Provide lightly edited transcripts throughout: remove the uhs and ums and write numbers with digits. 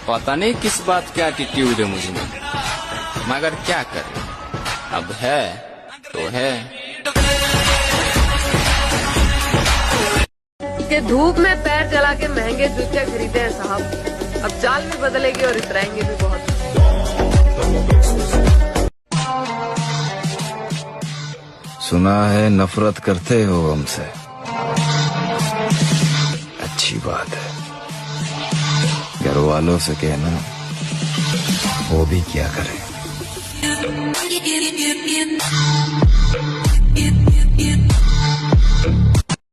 पता नहीं किस बात का एटीट्यूड है मुझ में, मगर क्या करें, अब है तो है। कि धूप में पैर जला के महंगे जूते खरीदे हैं साहब, अब चाल भी बदलेगी और इतराएंगे भी बहुत। सुना है नफरत करते हो हमसे, अच्छी बात है। घर वालों से कहना वो भी क्या करें।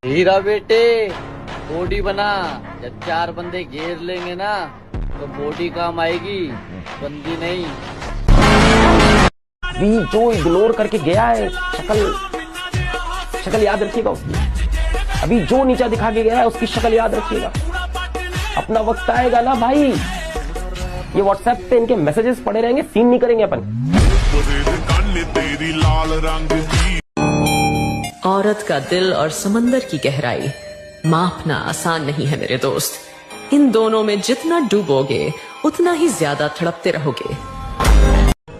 हीरा बेटे बॉडी बना, जब 4 बंदे घेर लेंगे ना तो बॉडी काम आएगी, बंदी नहीं। भी जो इग्नोर करके गया है, शक्ल याद रखिएगा उसकी। अभी जो नीचा दिखा के गया है उसकी शक्ल याद रखिएगा। अपना वक्त आएगा ना भाई, ये व्हाट्सएप पे इनके मैसेजेस पड़े रहेंगे, सीन नहीं करेंगे अपन। औरत का दिल और समंदर की गहराई मापना आसान नहीं है मेरे दोस्त। इन दोनों में जितना डूबोगे उतना ही ज्यादा तड़पते रहोगे।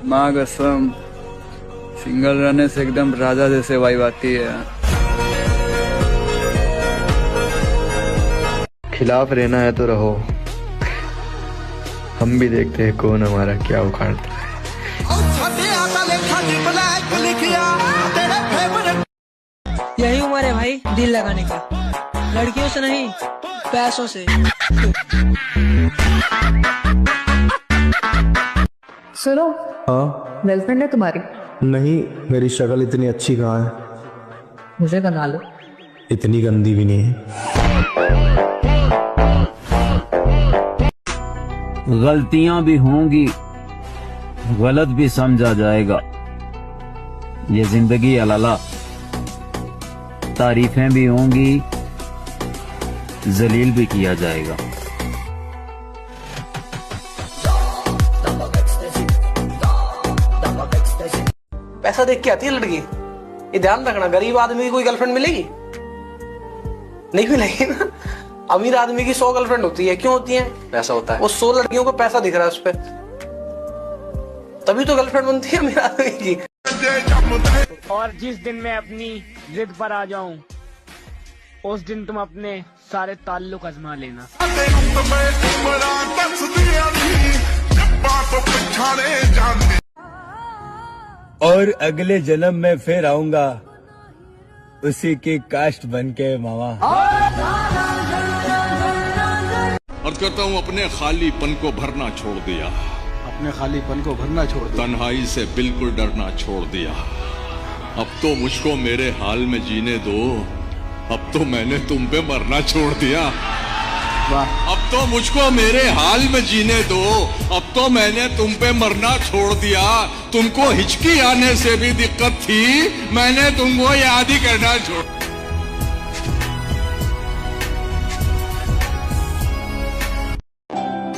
माँ कसम, सिंगल रहने से एकदम राजा जैसे वाइब आती है। खिलाफ रहना है तो रहो, हम भी देखते हैं कौन हमारा क्या उखाड़ता है। यही उम्र है भाई दिल लगाने का, लड़कियों से नहीं पैसों से। सुनो, हाँ गर्लफ्रेंड है तुम्हारी? नहीं, मेरी शक्ल इतनी अच्छी कहाँ है। मुझे बना लो। इतनी गंदी भी नहीं है। गलतियां भी होंगी, गलत भी समझा जाएगा, ये जिंदगी अलाला। तारीफें भी होंगी, जलील भी किया जाएगा। पैसा देख के आती है लड़की, ये ध्यान रखना। गरीब आदमी की कोई गर्लफ्रेंड मिलेगी? नहीं मिलेगी ना। अमीर आदमी की 100 गर्लफ्रेंड होती है। क्यों होती है? पैसा होता है। वो 100 लड़कियों को पैसा दिख रहा है उस पे, तभी तो गर्लफ्रेंड बनती है अमीर आदमी की। और जिस दिन मैं अपनी जिद पर आ जाऊं, उस दिन तुम अपने सारे ताल्लुक आजमा लेना। और अगले जन्म में फिर आऊंगा उसी की कास्ट बन के मामा। और कहता हूँ अपने खालीपन को भरना छोड़ दिया, अपने खालीपन को भरना छोड़ दिया, तन्हाई से बिल्कुल डरना छोड़ दिया। अब तो मुझको मेरे हाल में जीने दो, अब तो मैंने तुम पे मरना छोड़ दिया। अब तो मुझको मेरे हाल में जीने दो, अब तो मैंने तुम पे मरना छोड़ दिया। तुमको हिचकी आने से भी दिक्कत थी, मैंने तुमको याद ही करना छोड़।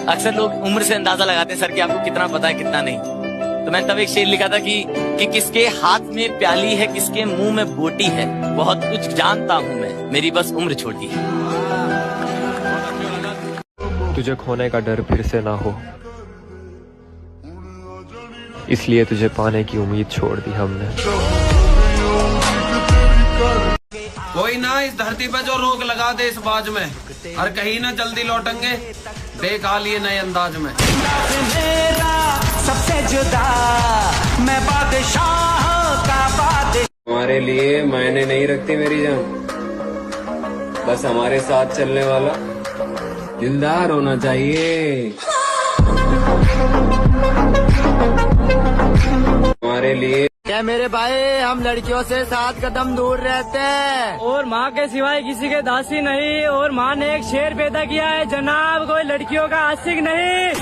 अक्सर लोग उम्र से अंदाजा लगाते हैं सर कि आपको कितना पता है कितना नहीं। तो मैंने तब एक शेर लिखा था कि किसके हाथ में प्याली है, किसके मुंह में बोटी है, बहुत कुछ जानता हूँ मैं, मेरी बस उम्र छोटी है। तुझे खोने का डर फिर से ना हो, इसलिए तुझे पाने की उम्मीद छोड़ दी हमने। कोई ना इस धरती पे जो रोक लगा दे इस बाज में, और कहीं ना जल्दी लौटेंगे देख आ लिए नए अंदाज में। सबसे जुदा मैं बादशाह का बादशाह। हमारे लिए मायने नहीं रखती मेरी जान, बस हमारे साथ चलने वाला दिलदार होना चाहिए। हमारे लिए क्या मेरे भाई, हम लड़कियों से 7 कदम दूर रहते हैं और माँ के सिवाय किसी के दासी नहीं। और माँ ने एक शेर पैदा किया है जनाब, कोई लड़कियों का आशिक नहीं।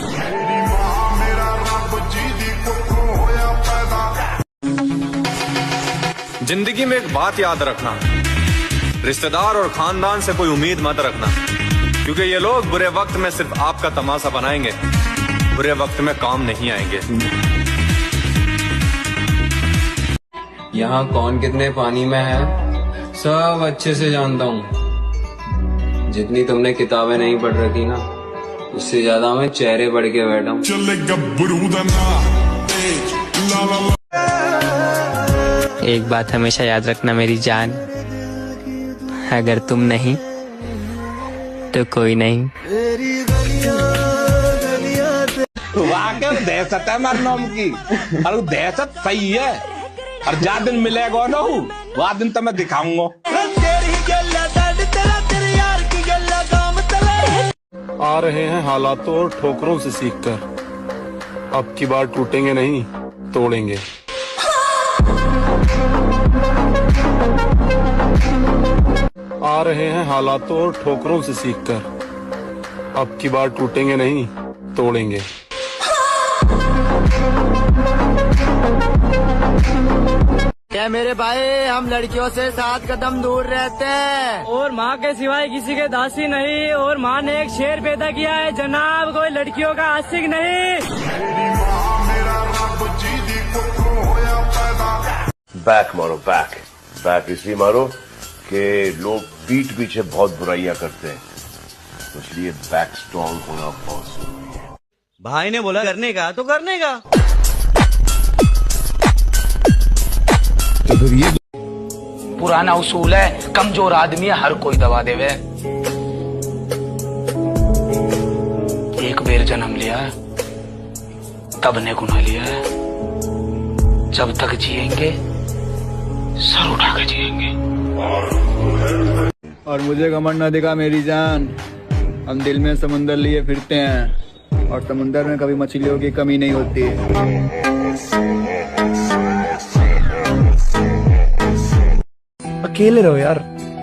जिंदगी में एक बात याद रखना, रिश्तेदार और खानदान से कोई उम्मीद मत रखना, क्योंकि ये लोग बुरे वक्त में सिर्फ आपका तमाशा बनाएंगे, बुरे वक्त में काम नहीं आएंगे। यहाँ कौन कितने पानी में है सब अच्छे से जानता हूँ। जितनी तुमने किताबें नहीं पढ़ रखी ना, उससे ज्यादा मैं चेहरे बढ़ के बैठा हूँ। एक बात हमेशा याद रखना मेरी जान, अगर तुम नहीं तो कोई नहीं। वाकई दहशत है मेरे नाम की, और दहशत सही है। और जा दिन मिलेगा ना वह दिन तो मैं दिखाऊंगा। आ रहे हैं हालातों और ठोकरों से सीखकर, अब की बार टूटेंगे नहीं तोड़ेंगे। आ रहे हैं हालातों और ठोकरों से सीखकर, अब की बार टूटेंगे नहीं तोड़ेंगे। क्या मेरे भाई, हम लड़कियों से 7 कदम दूर रहते हैं और माँ के सिवाय किसी के दासी नहीं। और माँ ने एक शेर पैदा किया है जनाब, कोई लड़कियों का आशिक नहीं। बैक मारो, बैक इसलिए मारो कि लोग पीठ पीछे बहुत बुराइयां करते हैं, तो इसलिए बैक स्ट्रॉन्ग होना बहुत जरूरी है। भाई ने बोला करने का तो करने का। तो फिर ये पुराना उसूल है, कमजोर आदमी हर कोई दबा देवे। एक बेर जन्म लिया तब ने गुना लिया, जब तक जिएंगे सर उठा के जिएंगे। और मुझे घमंड न दिखा मेरी जान, हम दिल में समुंदर लिए फिरते हैं और समुंदर में कभी मछलियों की कमी नहीं होती। अकेले रहो यार,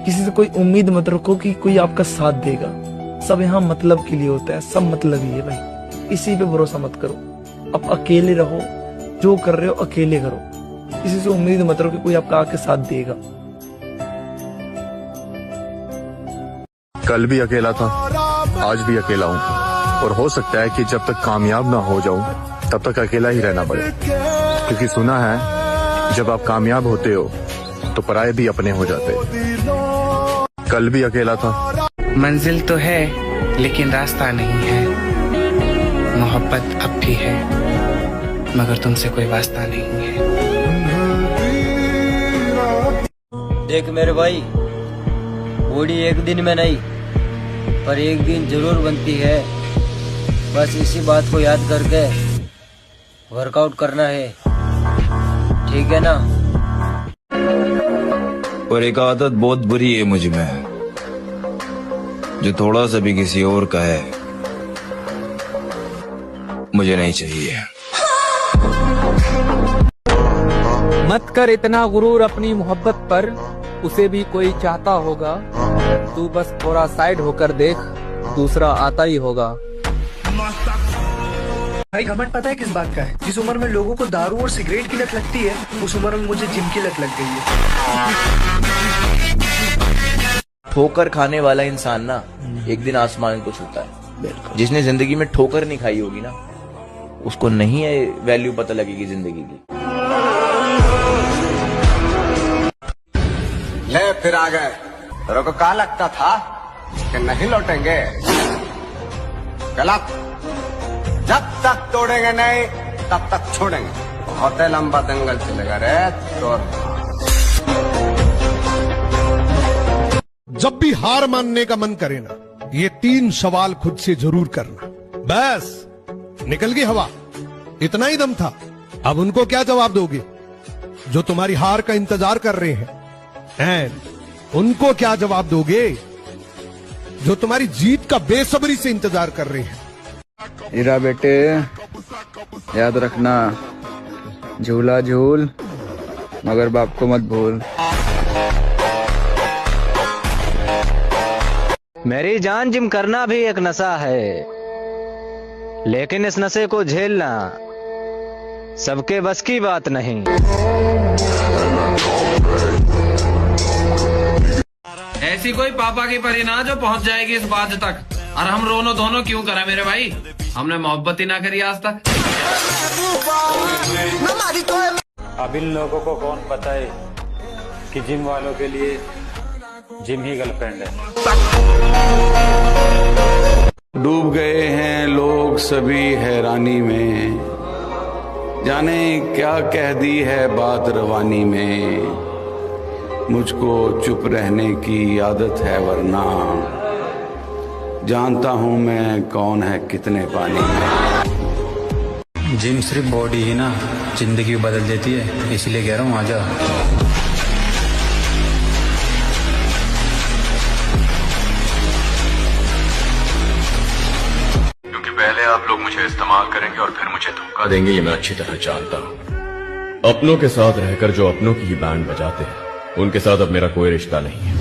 किसी से कोई उम्मीद मत रखो कि कोई आपका साथ देगा। सब यहाँ मतलब के लिए होता है, सब मतलब ही है भाई, इसी पे भरोसा मत करो। अब अकेले रहो, जो कर रहे हो अकेले करो, किसी से उम्मीद मत रखो कि कोई आपका आके साथ देगा। कल भी अकेला था, आज भी अकेला हूँ, और हो सकता है कि जब तक कामयाब ना हो जाऊं तब तक अकेला ही रहना पड़े, क्योंकि सुना है जब आप कामयाब होते हो तो पराये भी अपने हो जाते। कल भी अकेला था। मंजिल तो है लेकिन रास्ता नहीं है, मोहब्बत अब भी है मगर तुमसे कोई वास्ता नहीं है। देख मेरे भाई, बॉडी एक दिन में नहीं पर एक दिन जरूर बनती है। बस इसी बात को याद करके वर्कआउट करना है, ठीक है ना? और एक आदत बहुत बुरी है मुझ में, जो थोड़ा सा भी किसी और का है मुझे नहीं चाहिए। मत कर इतना गुरूर अपनी मोहब्बत पर, उसे भी कोई चाहता होगा। तू बस थोड़ा साइड होकर देख, दूसरा आता ही होगा। भाई घमंड पता है किस बात का है? जिस उम्र में लोगों को दारू और सिगरेट की लत लगती है, उस उम्र में मुझे जिम की लत लग गई है। ठोकर खाने वाला इंसान ना एक दिन आसमान को छूता है। जिसने जिंदगी में ठोकर नहीं खाई होगी ना, उसको नहीं है वैल्यू पता लगेगी जिंदगी की। ले फिर आ गए। तेरे को क्या लगता था कि नहीं लौटेंगे? गलत। जब तक तोड़ेंगे नहीं तब तक छोड़ेंगे। बहुत लंबा दंगल चलेगा रे तो। जब भी हार मानने का मन करे ना, ये 3 सवाल खुद से जरूर करना। बस निकल गई हवा, इतना ही दम था। अब उनको क्या जवाब दोगे जो तुम्हारी हार का इंतजार कर रहे हैं? एंड उनको क्या जवाब दोगे जो तुम्हारी जीत का बेसब्री से इंतजार कर रहे हैं? हीरा बेटे, याद रखना, झूला झूल मगर बाप को मत भूल। मेरी जान, जिम करना भी एक नशा है, लेकिन इस नशे को झेलना सबके बस की बात नहीं। ऐसी कोई पापा की परी ना जो पहुंच जाएगी इस बात तक। और हम रोनो दोनों क्यों करा मेरे भाई? हमने मोहब्बत ही ना करी आज तक। अब इन लोगों को कौन बताए कि जिम वालों के लिए जिम ही गर्लफ्रेंड है। डूब गए हैं लोग सभी हैरानी में, जाने क्या कह दी है बात रवानी में। मुझको चुप रहने की आदत है वरना जानता हूं मैं कौन है कितने पानी में। जिम सिर्फ बॉडी ही ना जिंदगी बदल देती है, इसलिए कह रहा हूँ आजा। क्योंकि पहले आप लोग मुझे इस्तेमाल करेंगे और फिर मुझे धोखा देंगे, ये मैं अच्छी तरह जानता हूँ। अपनों के साथ रहकर जो अपनों की ही बैंड बजाते हैं, उनके साथ अब मेरा कोई रिश्ता नहीं है।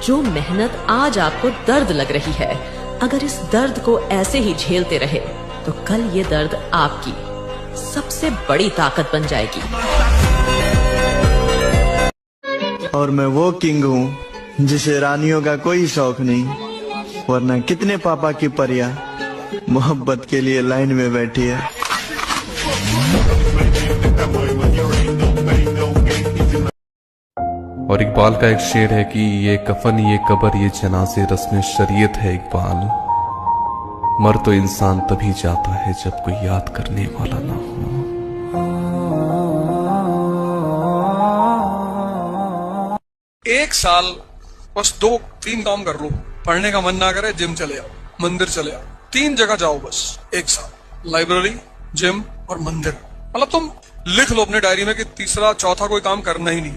जो मेहनत आज आपको दर्द लग रही है, अगर इस दर्द को ऐसे ही झेलते रहे तो कल ये दर्द आपकी सबसे बड़ी ताकत बन जाएगी। और मैं वो किंग हूँ जिसे रानियों का कोई शौक नहीं, वरना कितने पापा की परियां मोहब्बत के लिए लाइन में बैठी है। और इकबाल का एक शेर है कि ये कफन ये कबर ये जनाज़े रस्म शरीयत है इकबाल, मर तो इंसान तभी जाता है जब कोई याद करने वाला ना हो। एक साल बस 2-3 काम कर लो, पढ़ने का मन ना करे जिम चले आओ, मंदिर चले आओ, 3 जगह जाओ बस एक साल, लाइब्रेरी, जिम और मंदिर। मतलब तुम लिख लो अपने डायरी में कि तीसरा चौथा कोई काम करना ही नहीं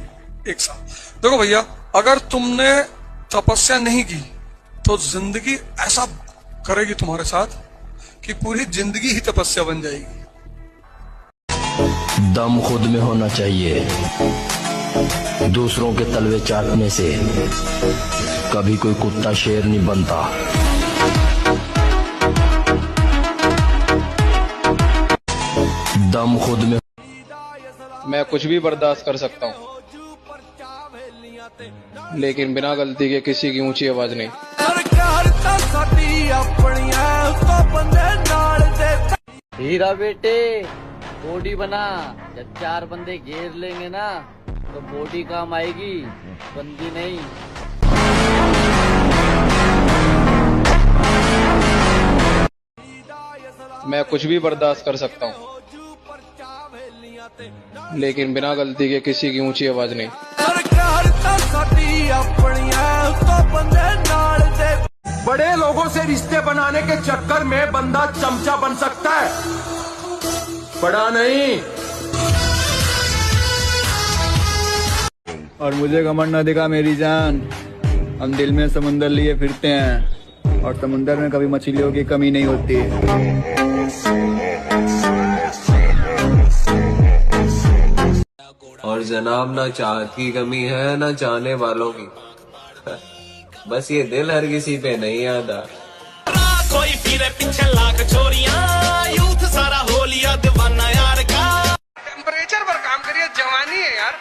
एक साल। देखो भैया, अगर तुमने तपस्या नहीं की तो जिंदगी ऐसा करेगी तुम्हारे साथ कि पूरी जिंदगी ही तपस्या बन जाएगी। दम खुद में होना चाहिए, दूसरों के तलवे चाटने से कभी कोई कुत्ता शेर नहीं बनता। दम खुद में। मैं कुछ भी बर्दाश्त कर सकता हूँ, लेकिन बिना गलती के किसी की ऊंची आवाज नहीं। हीरा बेटे, बॉडी बना, जब 4 बंदे घेर लेंगे ना तो बॉडी काम आएगी, बंदी नहीं। मैं कुछ भी बर्दाश्त कर सकता हूँ, लेकिन बिना गलती के किसी की ऊंची आवाज नहीं। बड़े लोगों से रिश्ते बनाने के चक्कर में बंदा चमचा बन सकता है, बड़ा नहीं। और मुझे घमंड न दिखा मेरी जान, हम दिल में समुंदर लिए फिरते हैं और समुंदर में कभी मछलियों की कमी नहीं होती। और जनाब, ना चाहत की कमी है ना चाहने वालों की, बस ये दिल हर किसी पे नहीं आता। कोई फिरे पीछे लाख चोरियां, यूथ सारा हो लिया दीवाना यार का। टेम्परेचर पर काम करिए, जवानी है यार,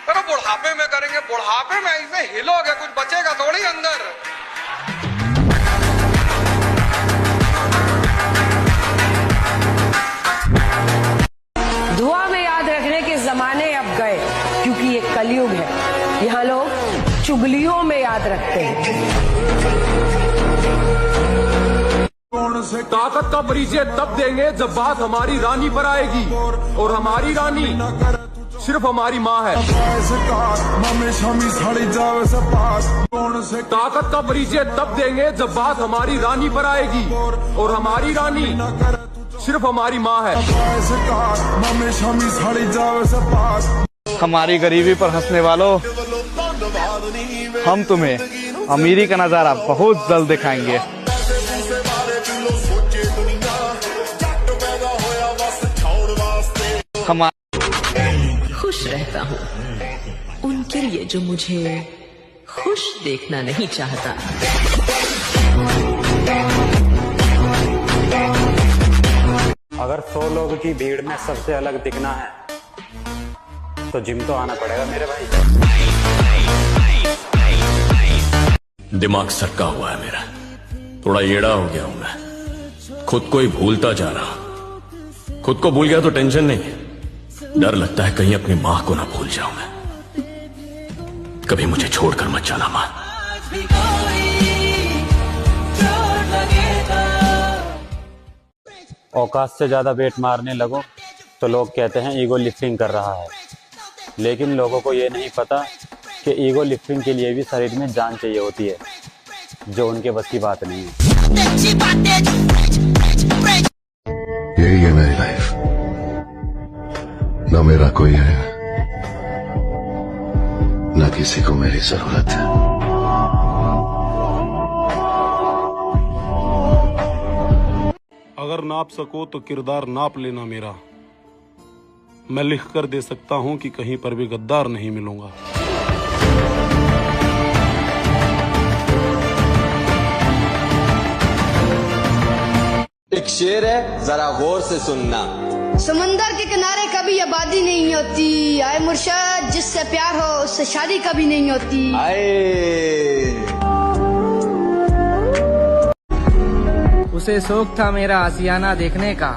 पर बुढ़ापे में करेंगे, बुढ़ापे में ऐसे हिलोगे कुछ बचेगा थोड़ी अंदर। दुआ में याद रखने के जमाने अब गए, क्योंकि ये कलयुग है, यहाँ लोग चुगलियों में याद रखते हैं। ताकत का परिचय तब देंगे जब बात हमारी रानी पर आएगी, और हमारी रानी सिर्फ हमारी माँ है। ताकत का परिचय तब देंगे जब बात हमारी रानी पर आएगी, और हमारी रानी सिर्फ हमारी माँ है। हमारी गरीबी पर हंसने वालों, हम तुम्हें अमीरी का नजारा बहुत जल्द दिखाएंगे। खुश रहता हूँ उनके लिए जो मुझे खुश देखना नहीं चाहता। अगर 100 लोगों की भीड़ में सबसे अलग दिखना है तो जिम तो आना पड़ेगा मेरे भाई। दिमाग सटका हुआ है मेरा, थोड़ा येड़ा हो गया हूं मैं, खुद को ही भूलता जा रहा। खुद को भूल गया तो टेंशन नहीं, डर लगता है कहीं अपनी मां को ना भूल जाऊं मैं। कभी मुझे छोड़कर मत जाना मां। औकात से ज्यादा वेट मारने लगो तो लोग कहते हैं ईगो लिफ्टिंग कर रहा है, लेकिन लोगों को ये नहीं पता कि ईगो लिफ्टिंग के लिए भी शरीर में जान चाहिए होती है, जो उनके बस की बात नहीं है। यही है मेरी लाइफ, न मेरा कोई है न किसी को मेरी जरूरत है। अगर नाप सको तो किरदार नाप लेना मेरा, मैं लिख कर दे सकता हूं कि कहीं पर भी गद्दार नहीं मिलूंगा। एक शेर है, जरा गौर से सुनना। समंदर के किनारे कभी आबादी नहीं होती, आए मुर्शद जिससे प्यार हो उससे शादी कभी नहीं होती। उसे शौक था मेरा आशियाना देखने का,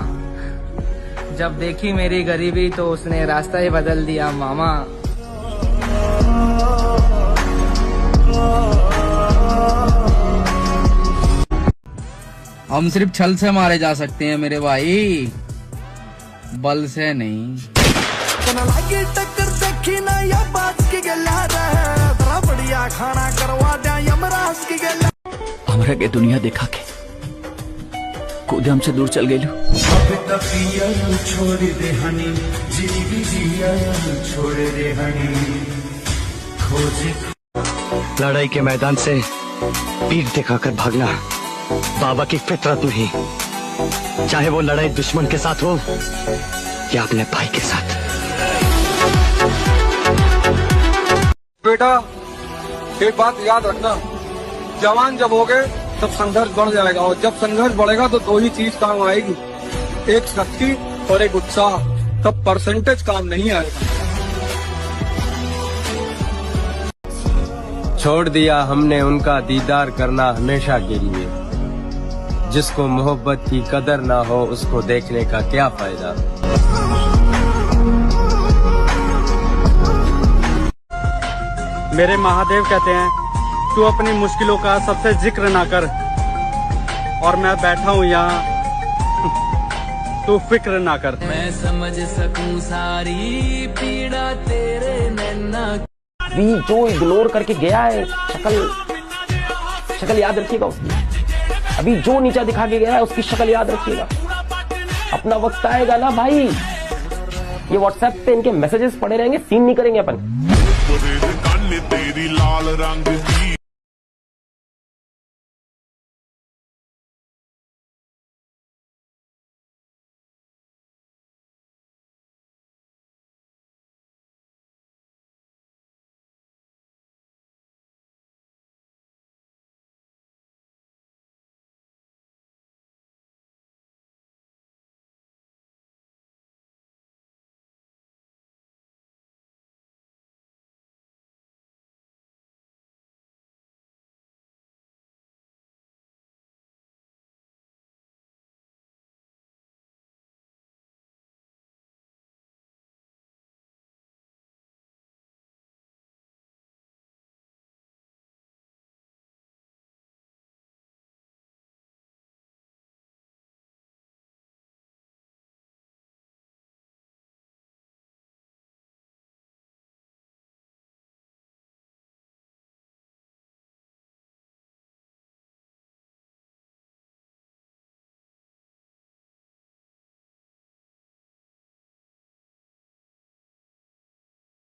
जब देखी मेरी गरीबी तो उसने रास्ता ही बदल दिया मामा। हम सिर्फ छल से मारे जा सकते हैं मेरे भाई, बल से नहीं। टक्कर देखी ना या बात की गला रहा, बड़ा बढ़िया खाना करवा दिया यमराज की गला। हमरा के दुनिया देखा के खुद हमसे दूर चल गई। छोड़ दे हनी, छोड़ दे हनी, लड़ाई के मैदान से पीठ दिखाकर भागना बाबा की फितरत नहीं, चाहे वो लड़ाई दुश्मन के साथ हो या अपने भाई के साथ। बेटा एक बात याद रखना, जवान जब हो गए तब संघर्ष बढ़ जाएगा, और जब संघर्ष बढ़ेगा तो दो ही चीज काम आएगी, एक शक्ति और एक उत्साह। तब परसेंटेज काम नहीं आएगा। छोड़ दिया हमने उनका दीदार करना हमेशा के लिए, जिसको मोहब्बत की कदर ना हो उसको देखने का क्या फायदा। मेरे महादेव कहते हैं तू अपनी मुश्किलों का सबसे जिक्र ना कर, और मैं बैठा हूँ यहाँ तू फिक्र ना कर। मैं समझ सकूं सारी पीड़ा तेरे नैना। अभी जो इग्नोर करके गया है, शक्ल याद रखिएगा उसकी। अभी जो नीचा दिखा के गया है उसकी शक्ल याद रखिएगा। अपना वक्त आएगा ना भाई, ये व्हाट्सएप पे इनके मैसेजेस पड़े रहेंगे, सीन नहीं करेंगे अपन। तेरी लाल रंग की